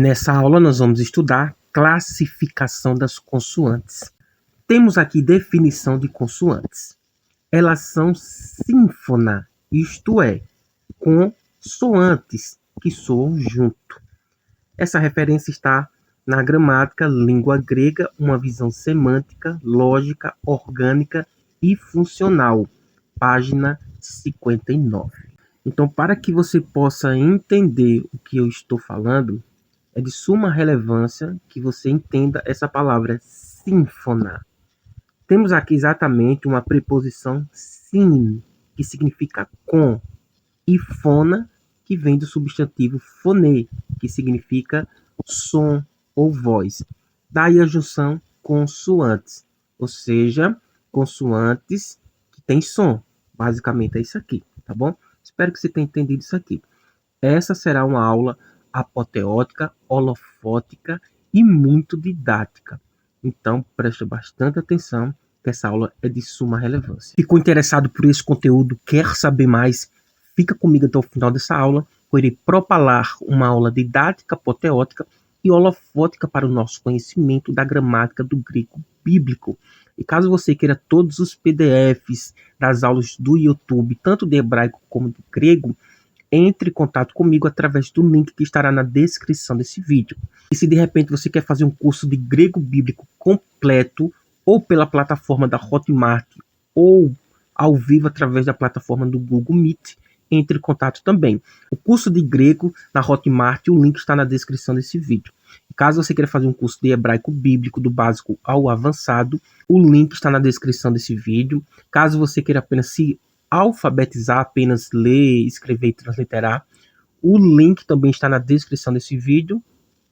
Nessa aula nós vamos estudar classificação das consoantes. Temos aqui definição de consoantes. Elas são sínfona, isto é, consoantes que soam junto. Essa referência está na gramática língua grega, uma visão semântica, lógica, orgânica e funcional, página 59. Então, para que você possa entender o que eu estou falando, é de suma relevância que você entenda essa palavra sínfona. Temos aqui exatamente uma preposição sin, que significa com, e fona, que vem do substantivo foné, que significa som ou voz. Daí a junção consoantes, ou seja, consoantes que têm som. Basicamente é isso aqui, tá bom? Espero que você tenha entendido isso aqui. Essa será uma aula apoteótica, holofótica e muito didática. Então, preste bastante atenção, que essa aula é de suma relevância. Ficou interessado por esse conteúdo, quer saber mais? Fica comigo até o final dessa aula, eu irei propalar uma aula didática, apoteótica e holofótica para o nosso conhecimento da gramática do grego bíblico. E caso você queira todos os PDFs das aulas do YouTube, tanto de hebraico como de grego, entre em contato comigo através do link que estará na descrição desse vídeo. E se de repente você quer fazer um curso de grego bíblico completo, ou pela plataforma da Hotmart, ou ao vivo através da plataforma do Google Meet, entre em contato também. O curso de grego na Hotmart, o link está na descrição desse vídeo. Caso você queira fazer um curso de hebraico bíblico do básico ao avançado, o link está na descrição desse vídeo. Caso você queira apenas se alfabetizar, apenas ler, escrever e transliterar, o link também está na descrição desse vídeo.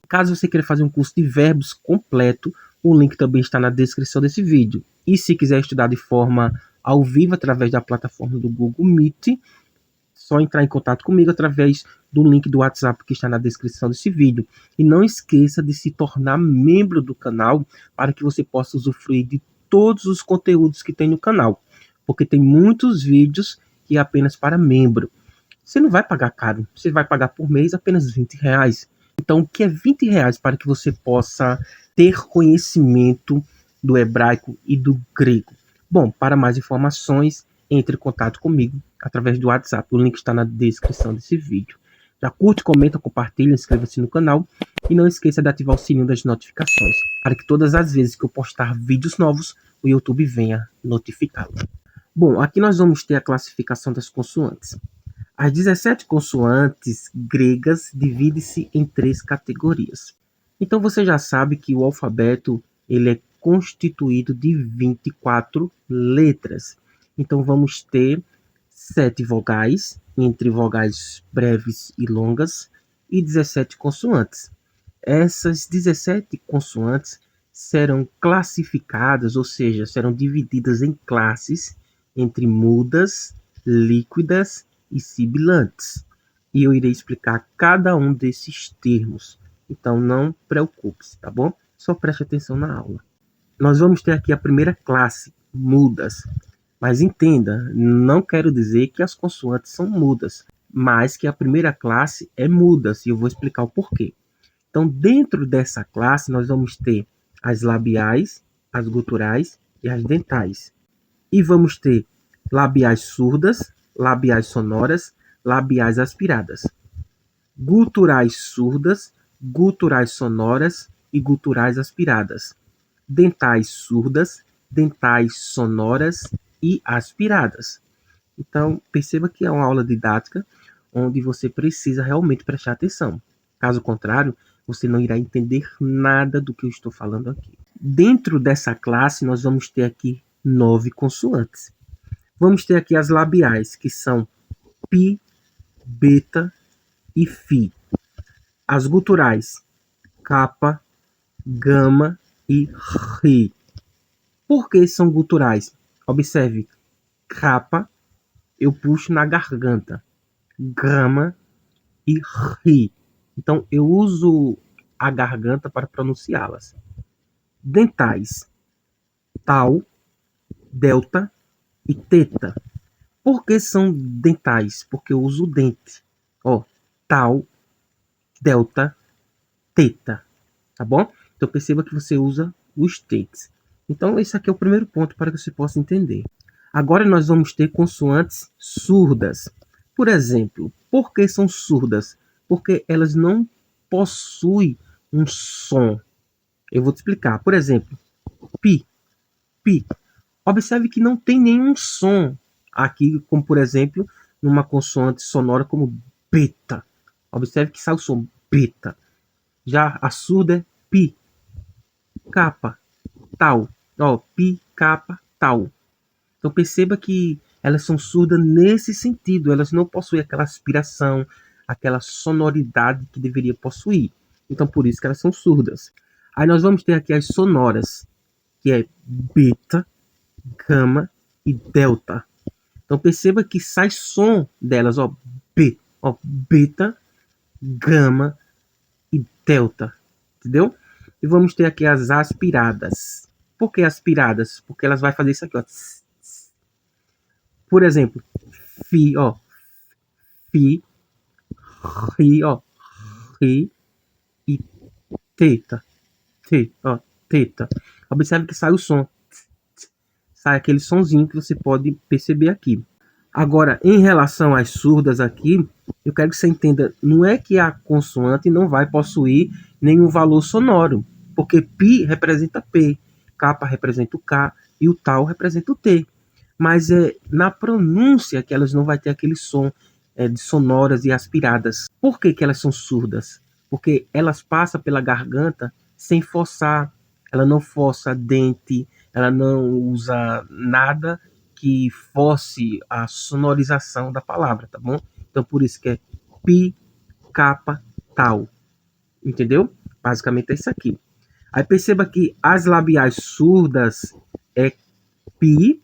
Caso você queira fazer um curso de verbos completo, o link também está na descrição desse vídeo. E se quiser estudar de forma ao vivo através da plataforma do Google Meet, só entrar em contato comigo através do link do WhatsApp que está na descrição desse vídeo. E não esqueça de se tornar membro do canal para que você possa usufruir de todos os conteúdos que tem no canal. Porque tem muitos vídeos que é apenas para membro. Você não vai pagar caro, você vai pagar por mês apenas R$20. Então, o que é R$20 para que você possa ter conhecimento do hebraico e do grego? Bom, para mais informações, entre em contato comigo através do WhatsApp. O link está na descrição desse vídeo. Já curte, comenta, compartilha, inscreva-se no canal e não esqueça de ativar o sininho das notificações para que todas as vezes que eu postar vídeos novos, o YouTube venha notificá-lo. Bom, aqui nós vamos ter a classificação das consoantes. As 17 consoantes gregas dividem-se em 3 categorias. Então você já sabe que o alfabeto ele é constituído de 24 letras. Então vamos ter 7 vogais, entre vogais breves e longas, e 17 consoantes. Essas 17 consoantes serão classificadas, ou seja, serão divididas em classes entre mudas, líquidas e sibilantes. E eu irei explicar cada um desses termos. Então não preocupe-se, tá bom? Só preste atenção na aula. Nós vamos ter aqui a primeira classe, mudas. Mas entenda, não quero dizer que as consoantes são mudas, mas que a primeira classe é mudas, e eu vou explicar o porquê. Então, dentro dessa classe, nós vamos ter as labiais, as guturais e as dentais. E vamos ter labiais surdas, labiais sonoras, labiais aspiradas. Guturais surdas, guturais sonoras e guturais aspiradas. Dentais surdas, dentais sonoras e aspiradas. Então, perceba que é uma aula didática onde você precisa realmente prestar atenção. Caso contrário, você não irá entender nada do que eu estou falando aqui. Dentro dessa classe, nós vamos ter aqui 9 consoantes. Vamos ter aqui as labiais, que são pi, beta e fi. As guturais, capa, gama e ri. Por que são guturais? Observe, capa eu puxo na garganta, gama e ri. Então eu uso a garganta para pronunciá-las. Dentais, tal, delta e teta. Por que são dentais? Porque eu uso o dente. Ó, tal, delta, teta, tá bom? Então perceba que você usa os T's. Então esse aqui é o primeiro ponto para que você possa entender. Agora nós vamos ter consoantes surdas. Por exemplo, por que são surdas? Porque elas não possuem um som. Eu vou te explicar. Por exemplo, pi, pi. Observe que não tem nenhum som aqui, como por exemplo, numa consoante sonora como beta. Observe que sai o som beta. Já a surda é pi, capa, tal. Ó, pi, capa, tal. Então perceba que elas são surdas nesse sentido. Elas não possuem aquela aspiração, aquela sonoridade que deveria possuir. Então por isso que elas são surdas. Aí nós vamos ter aqui as sonoras, que é beta, gama e delta. Então perceba que sai som delas, ó, B, ó, beta, gama e delta, entendeu? E vamos ter aqui as aspiradas. Por que aspiradas? Porque elas vão fazer isso aqui, ó. Por exemplo, fi, ó, fi, ri, ó, ri e teta, ó, teta. Observe que sai o som, sai aquele sonzinho que você pode perceber aqui. Agora, em relação às surdas aqui, eu quero que você entenda, não é que a consoante não vai possuir nenhum valor sonoro, porque pi representa P, capa representa o K e o tal representa o T. Mas é na pronúncia que elas não vão ter aquele som de sonoras e aspiradas. Por que que elas são surdas? Porque elas passam pela garganta sem forçar, ela não força dente, ela não usa nada que force a sonorização da palavra, tá bom? Então por isso que é pi, capa, tal. Entendeu? Basicamente é isso aqui. Aí perceba que as labiais surdas é pi,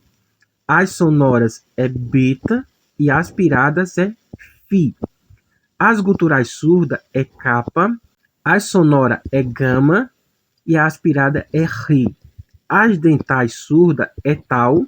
as sonoras é beta e aspiradas é fi. As guturais surdas é capa, as sonora é gama e a aspirada é ri. As dentais surdas é tal,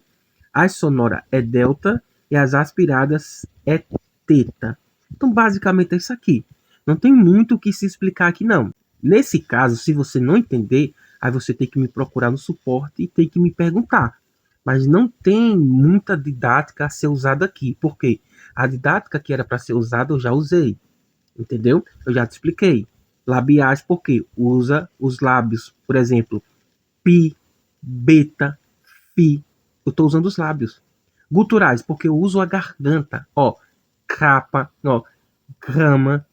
as sonora é delta e as aspiradas é teta. Então, basicamente é isso aqui. Não tem muito o que se explicar aqui, não. Nesse caso, se você não entender, aí você tem que me procurar no suporte e tem que me perguntar. Mas não tem muita didática a ser usada aqui. Por quê? A didática que era para ser usada eu já usei. Entendeu? Eu já te expliquei. Labiais, porque usa os lábios. Por exemplo, pi, beta, fi. Eu estou usando os lábios. Guturais, porque eu uso a garganta. Ó, capa, ó, grama,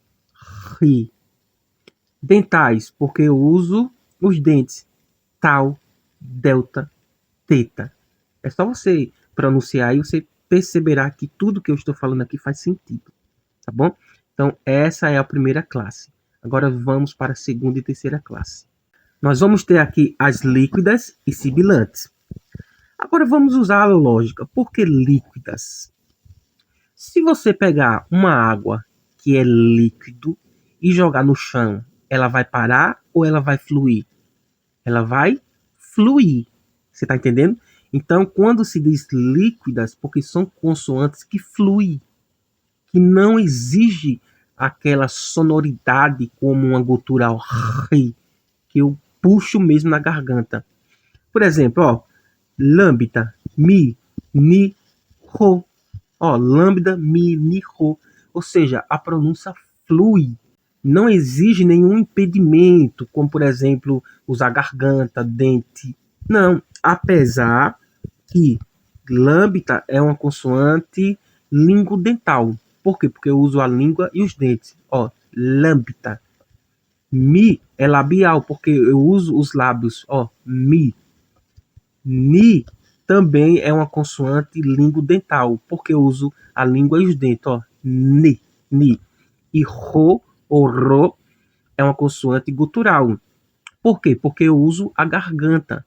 ri. Dentais, porque eu uso os dentes. Tal, delta, teta. É só você pronunciar e você perceberá que tudo que eu estou falando aqui faz sentido. Tá bom? Então, essa é a primeira classe. Agora vamos para a segunda e terceira classe. Nós vamos ter aqui as líquidas e sibilantes. Agora vamos usar a lógica. Por que líquidas? Se você pegar uma água que é líquido e jogar no chão, ela vai parar ou ela vai fluir? Ela vai fluir. Você está entendendo? Então, quando se diz líquidas, porque são consoantes que fluem, que não exige aquela sonoridade como uma gutural ri, que eu puxo mesmo na garganta. Por exemplo, ó, lambda, mi, ni, ro. Ó, lambda, mi, ni, ro. Ou seja, a pronúncia flui. Não exige nenhum impedimento, como por exemplo, usar garganta, dente. Não, apesar que lambda é uma consoante linguodental. Por quê? Porque eu uso a língua e os dentes. Ó, lambda. Mi é labial, porque eu uso os lábios. Ó, mi. Ni também é uma consoante linguodental, porque eu uso a língua e os dentes. Ó, ni, ni. E ro ou ro é uma consoante gutural. Por quê? Porque eu uso a garganta.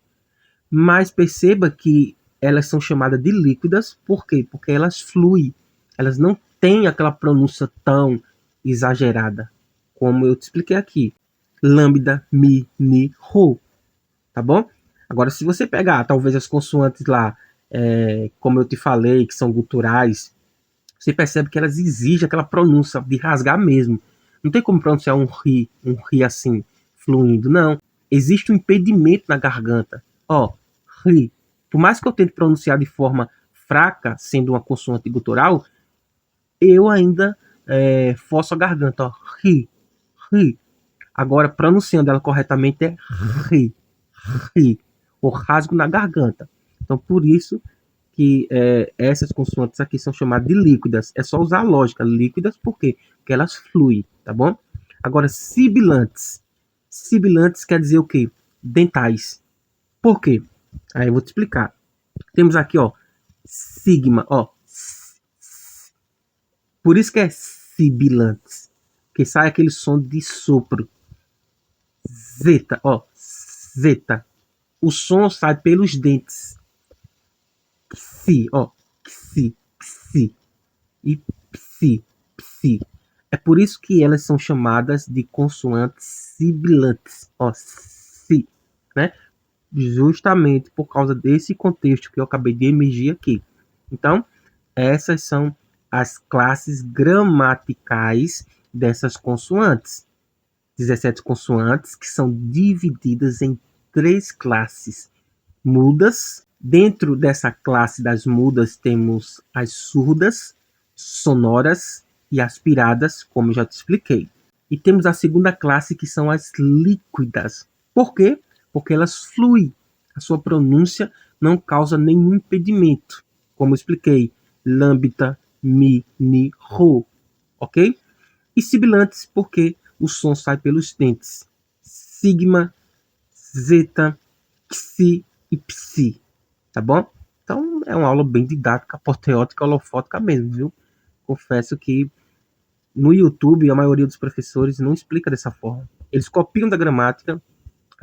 Mas perceba que elas são chamadas de líquidas, por quê? Porque elas fluem. Elas não têm aquela pronúncia tão exagerada, como eu te expliquei aqui. Lambda, mi, ni, ro. Tá bom? Agora, se você pegar talvez as consoantes lá, como eu te falei, que são guturais, você percebe que elas exigem aquela pronúncia de rasgar mesmo. Não tem como pronunciar um ri assim. fluindo. Não. Existe um impedimento na garganta. Ó, ri. Por mais que eu tente pronunciar de forma fraca, sendo uma consoante gutural, eu ainda forço a garganta. Ó, ri, ri. Agora, pronunciando ela corretamente é ri, ri. O rasgo na garganta. Então, por isso que essas consoantes aqui são chamadas de líquidas. É só usar a lógica. Líquidas por quê? Porque elas fluem, tá bom? Agora, sibilantes. Sibilantes quer dizer o quê? Dentais. Por quê? Aí eu vou te explicar. Temos aqui, ó, sigma, ó. Por isso que é sibilantes. Que sai aquele som de sopro. Zeta, ó. Zeta. O som sai pelos dentes. Psi, ó. Psi, psi. E psi, psi. É por isso que elas são chamadas de consoantes sibilantes. Ó, si, né? Justamente por causa desse contexto que eu acabei de emergir aqui. Então, essas são as classes gramaticais dessas consoantes. 17 consoantes que são divididas em 3 classes mudas. Dentro dessa classe das mudas temos as surdas, sonoras e aspiradas, como eu já te expliquei. E temos a segunda classe, que são as líquidas. Por quê? Porque elas fluem. A sua pronúncia não causa nenhum impedimento. Como eu expliquei, lambda, mi, ni, ro. Ok? E sibilantes, porque o som sai pelos dentes. Sigma, zeta, xi e psi. Tá bom? Então, é uma aula bem didática, apoteótica, holofótica mesmo, viu? Confesso que no YouTube a maioria dos professores não explica dessa forma. Eles copiam da gramática,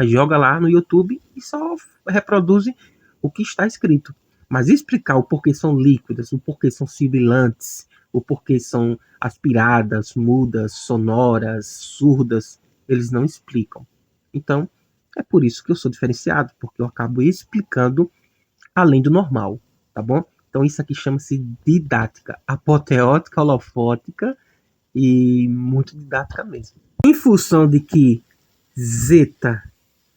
joga lá no YouTube e só reproduzem o que está escrito. Mas explicar o porquê são líquidas, o porquê são sibilantes, o porquê são aspiradas, mudas, sonoras, surdas, eles não explicam. Então, é por isso que eu sou diferenciado, porque eu acabo explicando além do normal, tá bom? Então isso aqui chama-se didática, apoteótica, holofótica e muito didática mesmo. Em função de que zeta,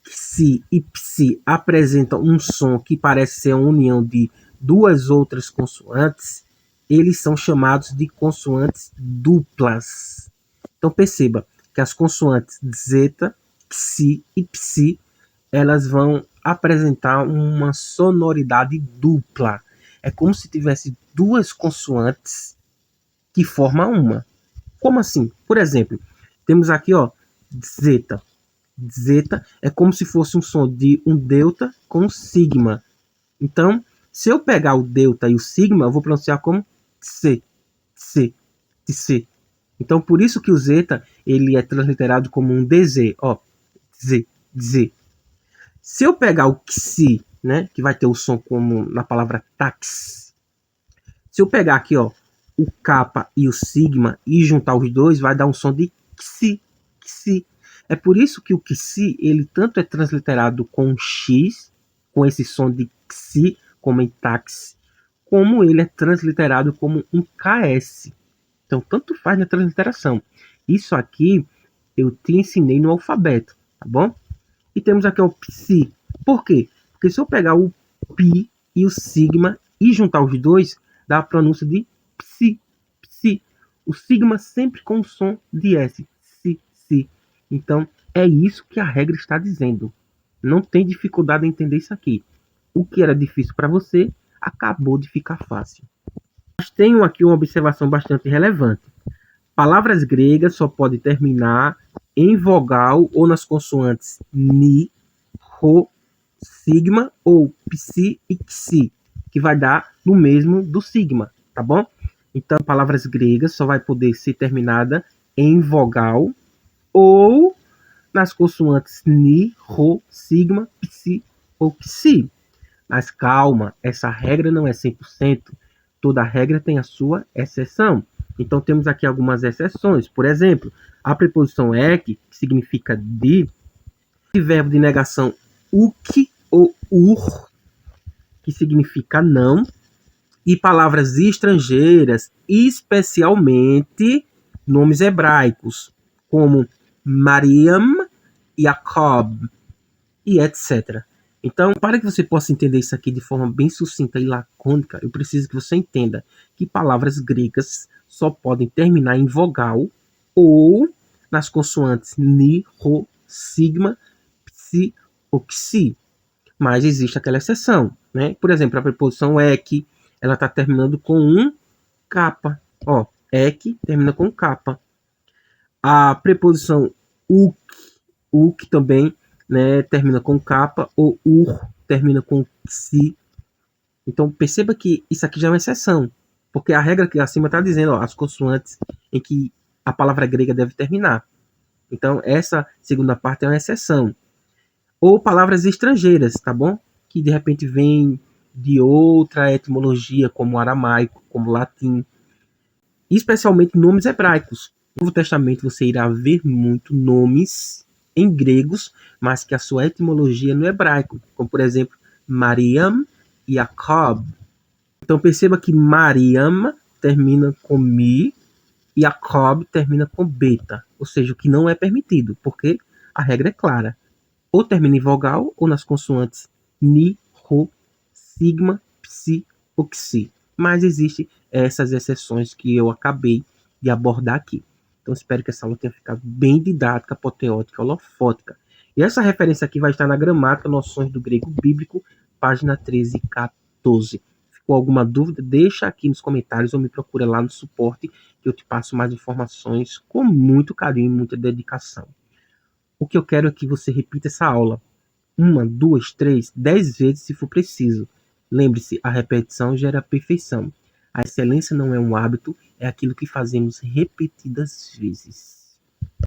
xi e psi apresentam um som que parece ser a união de duas outras consoantes, eles são chamados de consoantes duplas. Então perceba que as consoantes zeta, xi e psi, elas vão apresentar uma sonoridade dupla. É como se tivesse duas consoantes que formam uma. Como assim? Por exemplo, temos aqui, ó, zeta. Zeta é como se fosse um som de um delta com um sigma. Então, se eu pegar o delta e o sigma, eu vou pronunciar como C, C, C. Então, por isso que o zeta ele é transliterado como um DZ, ó, Z, Z. Se eu pegar o xi, né, que vai ter o som como na palavra tax. Se eu pegar aqui, ó, o kappa e o sigma e juntar os dois, vai dar um som de xi, xi. É por isso que o xi, ele tanto é transliterado com x, com esse som de xi, como em tax, como ele é transliterado como um ks. Então, tanto faz na transliteração. Isso aqui eu te ensinei no alfabeto, tá bom? E temos aqui o psi. Por quê? Porque se eu pegar o pi e o sigma e juntar os dois, dá a pronúncia de psi, psi. O sigma sempre com o som de S, si, si. Então, é isso que a regra está dizendo. Não tem dificuldade em entender isso aqui. O que era difícil para você, acabou de ficar fácil. Mas tenho aqui uma observação bastante relevante. Palavras gregas só podem terminar em vogal ou nas consoantes ni, ro, sigma ou psi e xi, que vai dar no mesmo do sigma, tá bom? Então, palavras gregas só vai poder ser terminada em vogal ou nas consoantes ni, ro, sigma, psi ou xi. Mas calma, essa regra não é 100%. Toda regra tem a sua exceção. Então, temos aqui algumas exceções. Por exemplo, a preposição ek, que significa de, e verbo de negação uk ou ur, que significa não, e palavras estrangeiras, especialmente nomes hebraicos, como Mariam Jacob, e etc. Então, para que você possa entender isso aqui de forma bem sucinta e lacônica, eu preciso que você entenda que palavras gregas só podem terminar em vogal ou nas consoantes ni, ro, sigma, psi ou xi. Mas existe aquela exceção, né? Por exemplo, a preposição ek, ela está terminando com um capa. Ó, ek termina com capa. A preposição uk também, né, termina com capa, ou termina com si. Então perceba que isso aqui já é uma exceção, porque a regra aqui acima está dizendo, ó, as consoantes em que a palavra grega deve terminar. Então essa segunda parte é uma exceção. Ou palavras estrangeiras, tá bom? Que de repente vêm de outra etimologia, como aramaico, como latim, especialmente nomes hebraicos. No Novo Testamento você irá ver muito nomes em gregos, mas que a sua etimologia é no hebraico, como por exemplo Mariam e Jacob. Então perceba que Mariam termina com mi e Jacob termina com beta, ou seja, o que não é permitido, porque a regra é clara. Ou termina em vogal ou nas consoantes ni, ro, sigma, psi ou xi. Mas existem essas exceções que eu acabei de abordar aqui. Então espero que essa aula tenha ficado bem didática, apoteótica, holofótica. E essa referência aqui vai estar na gramática, noções do grego bíblico, página 13 e 14. Ficou alguma dúvida? Deixa aqui nos comentários ou me procura lá no suporte que eu te passo mais informações com muito carinho e muita dedicação. O que eu quero é que você repita essa aula 1, 2, 3, 10 vezes se for preciso. Lembre-se, a repetição gera a perfeição. A excelência não é um hábito, é aquilo que fazemos repetidas vezes.